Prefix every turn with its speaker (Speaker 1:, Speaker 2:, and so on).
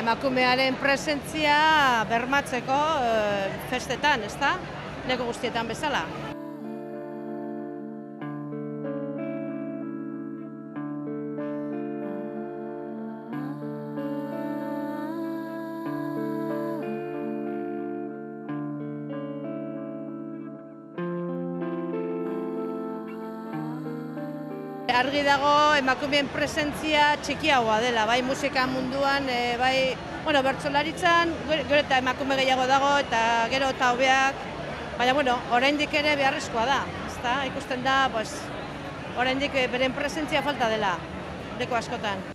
Speaker 1: emakumearen presentzia bermatzeko festetan, ezta? Leku guztietan bezala. Argi dago emakumeen presentzia txikiagoa dela, bai musika munduan, bai bertsolaritzan, gero eta emakume gehiago dago eta gero eta hobeak, baina oraindik ere beharrezkoa da, ezta? Ikusten da, oraindik beren presentzia falta dela, leku askotan.